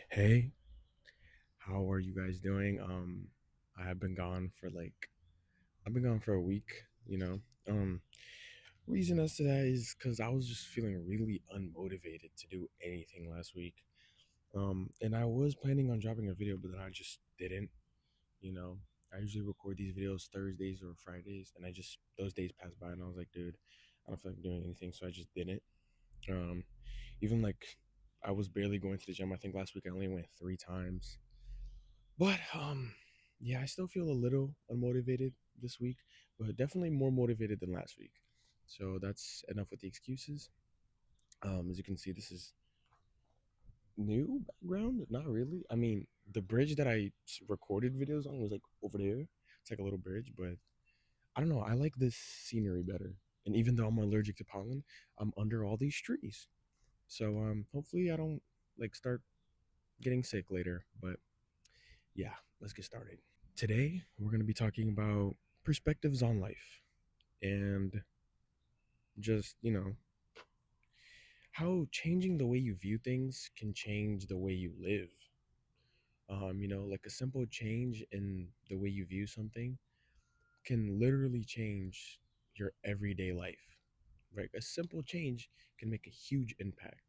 Hey, how are you guys doing? I have been gone for I've been gone for a week, you know. Um, Reason as to that is because I was just feeling really unmotivated to do anything last week. And I was planning on dropping a video, but then I just didn't, you know. I usually record these videos Thursdays or Fridays, and I just those days passed by and I was like, dude, I don't feel like doing anything, so I just didn't. Um, Even I was barely going to the gym. I think last week I only went 3 times. But yeah, I still feel a little unmotivated this week, but definitely more motivated than last week. So that's enough with the excuses. As you can see, this is new background. Not really. I mean, the bridge that recorded videos on was like over there. It's like a little bridge, but I don't know. I like this scenery better. And even though I'm allergic to pollen, I'm under all these trees. So hopefully I don't start getting sick later. But yeah, let's get started. Today, we're going to be talking about perspectives on life and just, how changing the way you view things can change the way you live. Like a simple change in the way you view something can literally change your everyday life, right? A simple change can make a huge impact,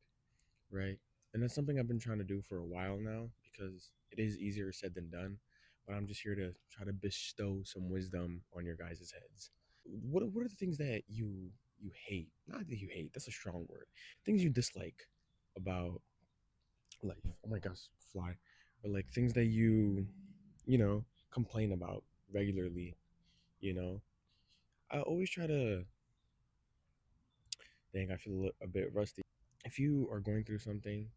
right? And that's something I've been trying to do for a while now because it is easier said than done. But I'm just here to try to bestow some wisdom on your guys' heads. What are the things that you hate? Not that you hate, that's a strong word. Things you dislike about life. Oh my gosh, fly. But like things that you complain about regularly, you know. I always try to dang, I feel a bit rusty. If you are going through something,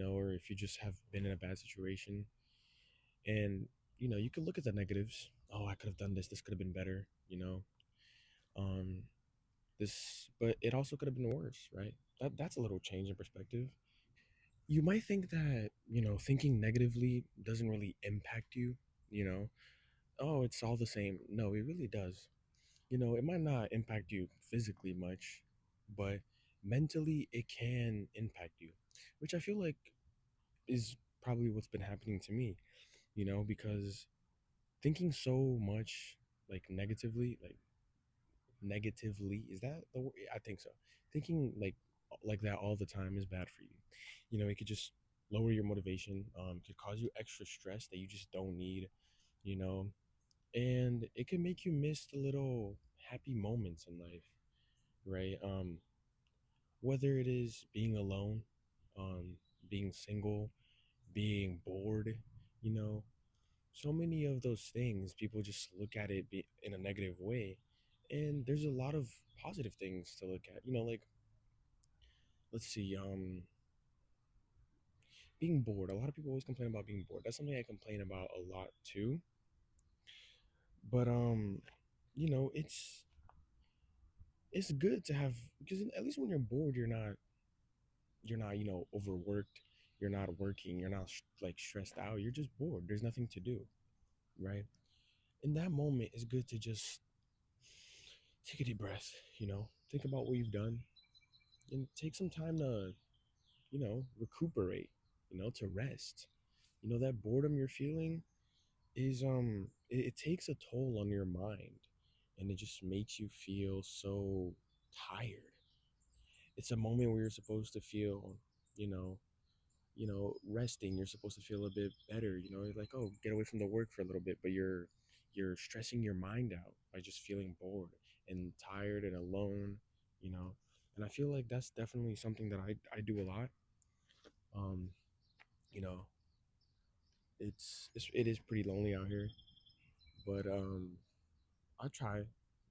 or if you just have been in a bad situation and you could look at the negatives. Oh, I could have done this. This could have been better, Um but it also could have been worse, right? That's a little change in perspective. You might think that, thinking negatively doesn't really impact you, you know. Oh, it's all the same. No, it really does. It might not impact you physically much, but mentally it can impact you, which I feel like is probably what's been happening to me, because thinking so much negatively, is that the word? I think so. Thinking like that all the time is bad for you. It could just lower your motivation. Could cause you extra stress that you just don't need. You know, and it can make you miss the little happy moments in life, right? Whether it is being alone, um, being single, being bored, you know, so many of those things people just look at in a negative way, and there's a lot of positive things to look at, like let's see, being bored. A lot of people always complain about being bored. That's something I complain about a lot too. But it's good to have, because at least when you're bored, you're not overworked, you're not working, you're not stressed out, you're just bored, there's nothing to do, right? In that moment, it's good to just take a deep breath, think about what you've done and take some time to, recuperate, to rest. That boredom you're feeling is it takes a toll on your mind, and it just makes you feel so tired. It's a moment where you're supposed to feel, you know, resting. You're supposed to feel a bit better, you're like, oh, get away from the work for a little bit, but you're stressing your mind out by just feeling bored and tired and alone, you know. And I feel like that's definitely something that I do a lot. um you know it is pretty lonely out here, but I try,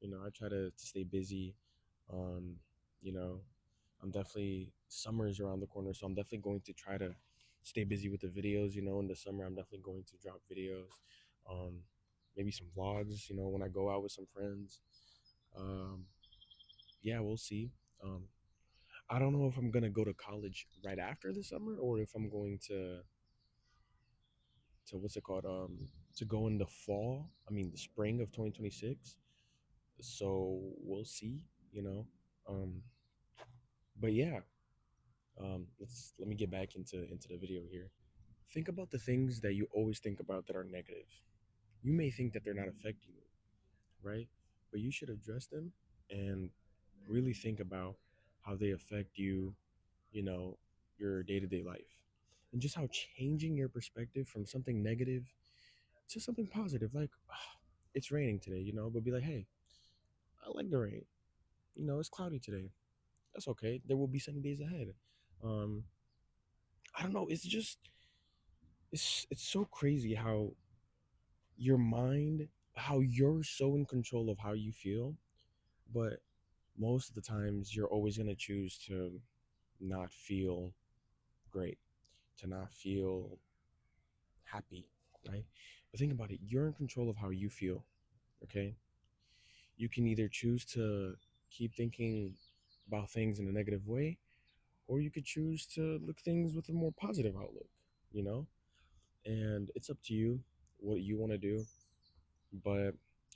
I try to stay busy. um you know I'm definitely, summer's around the corner, so I'm definitely going to try to stay busy with the videos. In the summer, I'm definitely going to drop videos, um, maybe some vlogs. When I go out with some friends. Um, yeah, we'll see. Um, I don't know if I'm gonna go to college right after the summer or if I'm going to what's it called? To go in the fall. I mean, the spring of 2026. So we'll see. You know. Um, but yeah. Let me get back into the video here. Think about the things that you always think about that are negative. You may think that they're not affecting you, right? But you should address them and really think about how they affect you, you know, your day to day life. And just how changing your perspective from something negative to something positive, like, it's raining today, but be like, hey, I like the rain. It's cloudy today. That's okay. There will be sunny days ahead. Um, I don't know. It's so crazy how your mind, how you're so in control of how you feel, but most of the times you're always going to choose to not feel great, to not feel happy, right? But think about it. You're in control of how you feel, okay? You can either choose to keep thinking about things in a negative way, or you could choose to look things with a more positive outlook, you know? And it's up to you what you want to do, but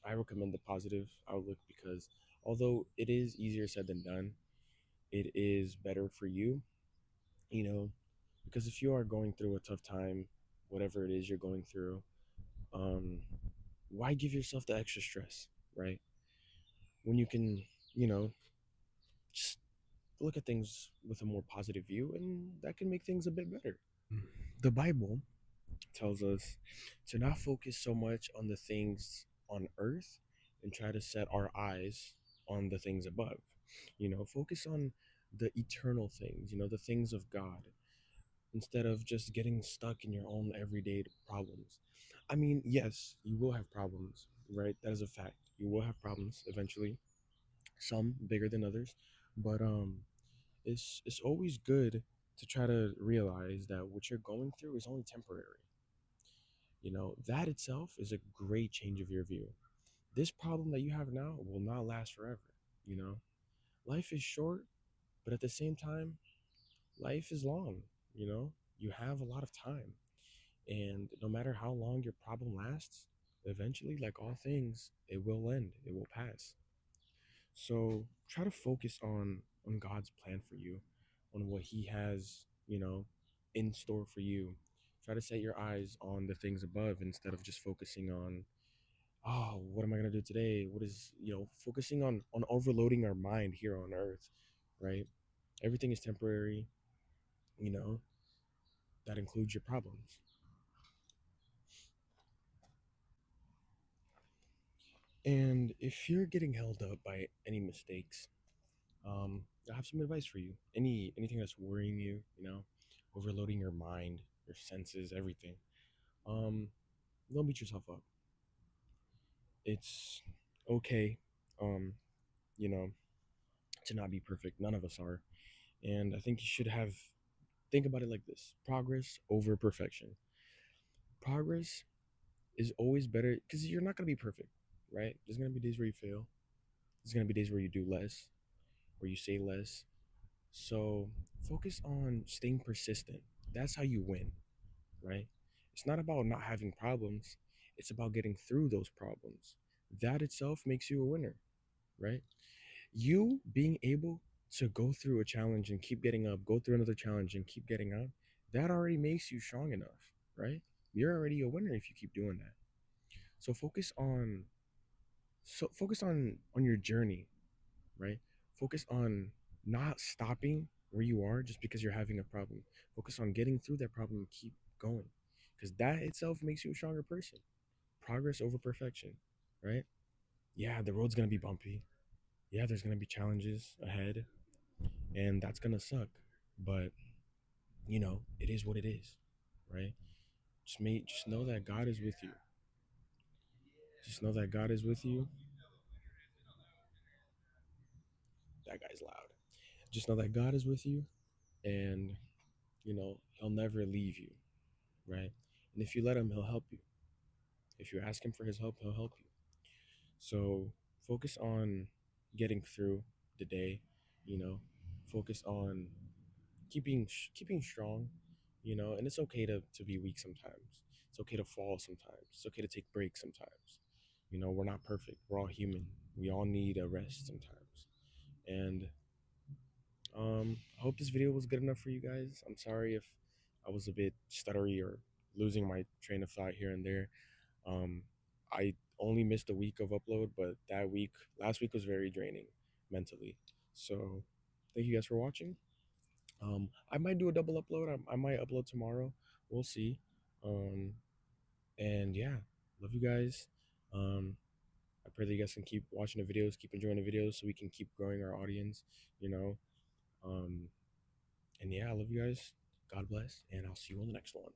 I recommend the positive outlook because although it is easier said than done, it is better for you, you know, because if you are going through a tough time, whatever it is you're going through, um, why give yourself the extra stress, right? When you can, you know, just look at things with a more positive view and that can make things a bit better. The Bible tells us to not focus so much on the things on earth and try to set our eyes on the things above. Focus on the eternal things, the things of God, instead of just getting stuck in your own everyday problems. I mean, yes, you will have problems, right? That is a fact. You will have problems eventually, some bigger than others, but it's always good to try to realize that what you're going through is only temporary. That itself is a great change of your view. This problem that you have now will not last forever. You know, life is short, but at the same time, life is long. You have a lot of time. And no matter how long your problem lasts, eventually, like all things, it will end, it will pass. So try to focus on God's plan for you, on what He has, in store for you. Try to set your eyes on the things above instead of just focusing on, oh, what am I gonna do today? What is, focusing on overloading our mind here on earth, right? Everything is temporary, you know, that includes your problems. And if you're getting held up by any mistakes, I have some advice for you. Anything that's worrying you, overloading your mind, your senses, everything. Um, don't beat yourself up. It's okay, um, you know, to not be perfect. None of us are. And I think you should think about it like this: progress over perfection. Progress is always better because you're not gonna be perfect, right? There's gonna be days where you fail. There's gonna be days where you do less, where you say less. So focus on staying persistent. That's how you win, right? It's not about not having problems, it's about getting through those problems. That itself makes you a winner, right? You being able to go through a challenge and keep getting up, go through another challenge and keep getting up, that already makes you strong enough, right? You're already a winner if you keep doing that. So focus on your journey, right? Focus on not stopping where you are just because you're having a problem. Focus on getting through that problem and keep going. Because that itself makes you a stronger person. Progress over perfection, right? Yeah, the road's gonna be bumpy. Yeah, there's gonna be challenges ahead, and that's gonna suck. But it is what it is, right? Just know that God is with you. Just know that God is with you. That guy's loud. Just know that God is with you, and He'll never leave you, right? And if you let Him, He'll help you. If you ask Him for His help, He'll help you. So focus on getting through the day. You know, focus on keeping strong. And it's okay to be weak sometimes. It's okay to fall sometimes. It's okay to take breaks sometimes. We're not perfect. We're all human. We all need a rest sometimes. And I hope this video was good enough for you guys. I'm sorry if I was a bit stuttery or losing my train of thought here and there. Um, I only missed a week of upload, but last week was very draining mentally. So thank you guys for watching. I might do a double upload. I might upload tomorrow. We'll see. Um, and yeah, love you guys. Um, I pray that you guys can keep watching the videos, keep enjoying the videos, so we can keep growing our audience. You know. Um, and yeah, I love you guys. God bless, and I'll see you on the next one.